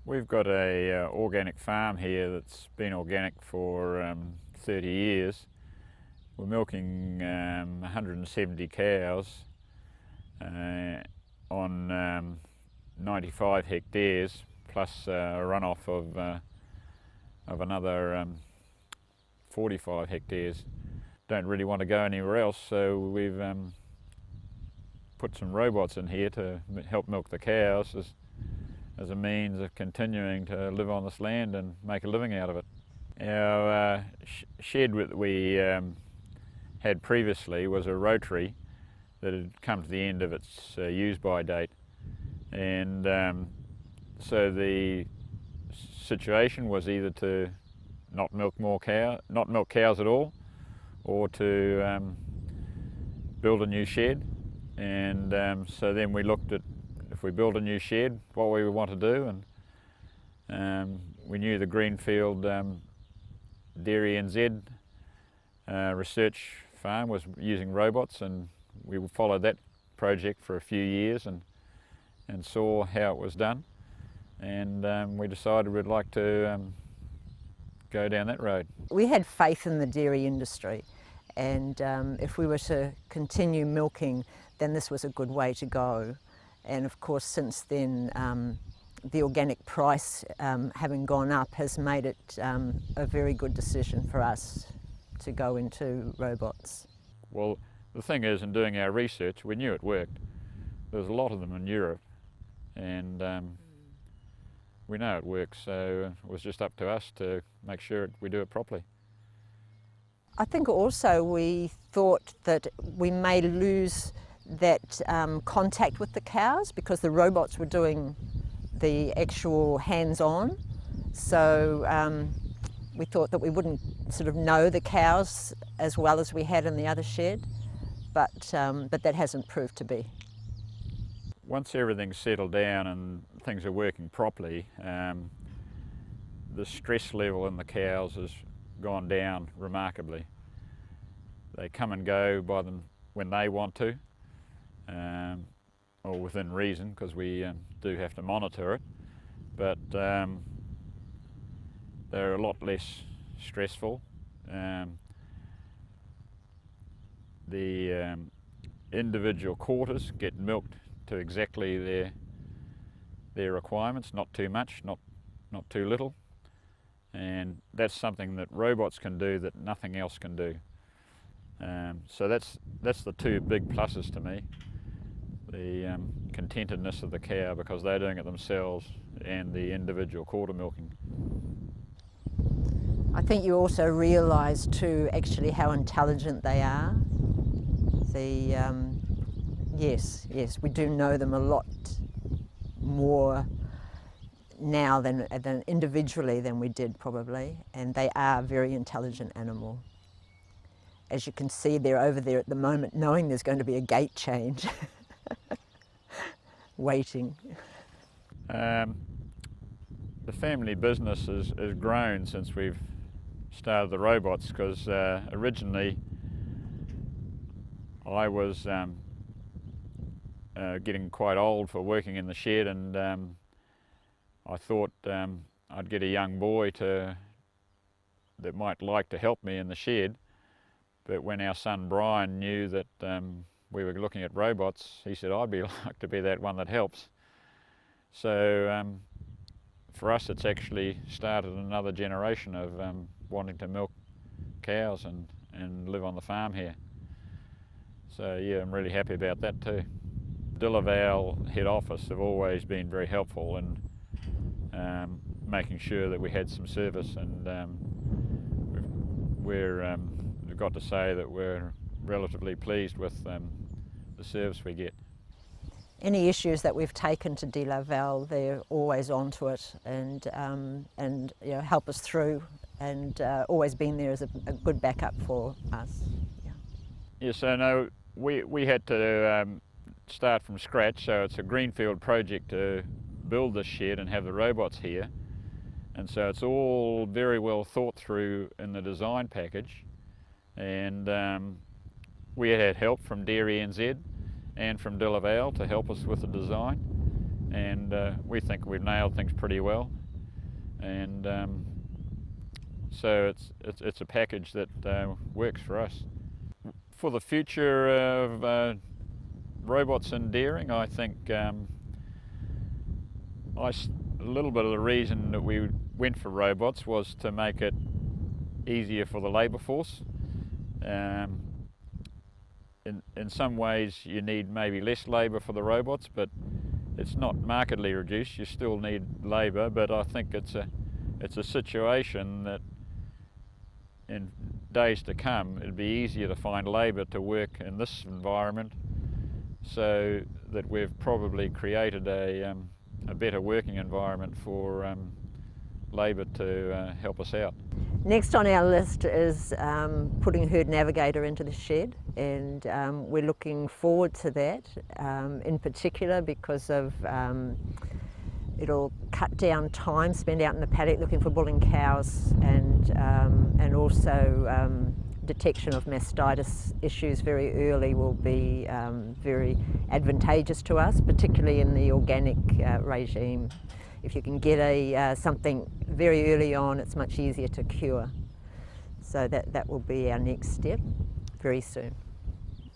We've got a organic farm here that's been organic for 30 years. We're milking 170 cows on 95 hectares plus a runoff of another 45 hectares. Don't really want to go anywhere else, so we've put some robots in here to help milk the cows as a means of continuing to live on this land and make a living out of it. Our shed that we had previously was a rotary that had come to the end of its use-by date, and so the situation was either to not milk cows at all, or to build a new shed. And so then we looked at, if we build a new shed, what we would want to do, and we knew the Greenfield Dairy NZ research farm was using robots, and we followed that project for a few years and saw how it was done, and we decided we'd like to go down that road. We had faith in the dairy industry, and if we were to continue milking, then this was a good way to go. And of course, since then, the organic price having gone up has made it a very good decision for us to go into robots. Well, the thing is, in doing our research, we knew it worked. There's a lot of them in Europe, and we know it works, so it was just up to us to make sure we do it properly. I think also we thought that we may lose that contact with the cows because the robots were doing the actual hands-on. So we thought that we wouldn't sort of know the cows as well as we had in the other shed, but that hasn't proved to be. Once everything's settled down and things are working properly, the stress level in the cows has gone down remarkably. They come and go by them when they want to, or within reason, because we do have to monitor it, but they're a lot less stressful. The individual quarters get milked to exactly their requirements, not too much, not too little, and that's something that robots can do that nothing else can do. So that's the two big pluses to me: the contentedness of the cow because they're doing it themselves, and the individual quarter milking. I think you also realise too actually how intelligent they are. Yes, we do know them a lot more now than individually than we did probably, and they are a very intelligent animal. As you can see, they're over there at the moment knowing there's going to be a gate change, waiting. The family business has grown since we've started the robots, because originally I was getting quite old for working in the shed, and I thought I'd get a young boy that might like to help me in the shed. But when our son Brian knew that we were looking at robots, he said, I'd like to be that one that helps. So for us, it's actually started another generation of wanting to milk cows and live on the farm here. So yeah, I'm really happy about that too. DeLaval head office have always been very helpful in making sure that we had some service, and we've got to say that we're relatively pleased with the service we get. Any issues that we've taken to DeLaval, they're always onto it and you know, help us through, and always been there as a good backup for us. Yeah, so no, we had to start from scratch, so it's a greenfield project to build this shed and have the robots here, and so it's all very well thought through in the design package, and we had help from Dairy NZ and from DeLaval to help us with the design, and we think we've nailed things pretty well. And so it's a package that works for us. For the future of robots in dairying, I think a little bit of the reason that we went for robots was to make it easier for the labour force. In some ways you need maybe less labour for the robots, but it's not markedly reduced. You still need labour, but I think it's a situation that in days to come it'll be easier to find labour to work in this environment, so that we've probably created a better working environment for labour to help us out. Next on our list is putting Herd Navigator into the shed, and we're looking forward to that, in particular because of it'll cut down time spent out in the paddock looking for bulling cows, and also detection of mastitis issues very early will be very advantageous to us, particularly in the organic regime. If you can get something very early on, it's much easier to cure. So that will be our next step very soon.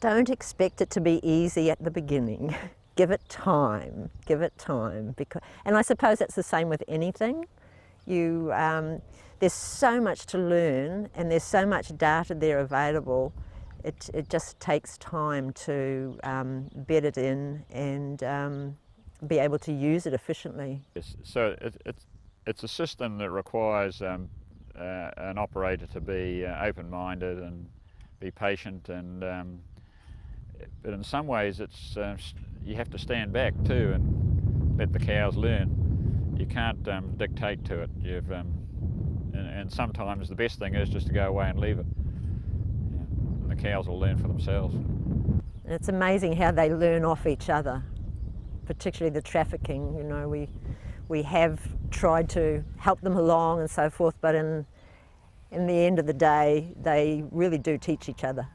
Don't expect it to be easy at the beginning. Give it time, and I suppose that's the same with anything. There's so much to learn, and there's so much data there available. It just takes time to bed it in and be able to use it efficiently. Yes, so it's a system that requires an operator to be open-minded and be patient, and but in some ways it's you have to stand back too and let the cows learn. You can't dictate to it. And sometimes the best thing is just to go away and leave it. Yeah. And the cows will learn for themselves. And it's amazing how they learn off each other, particularly the trafficking. You know, we have tried to help them along and so forth, but in the end of the day, they really do teach each other.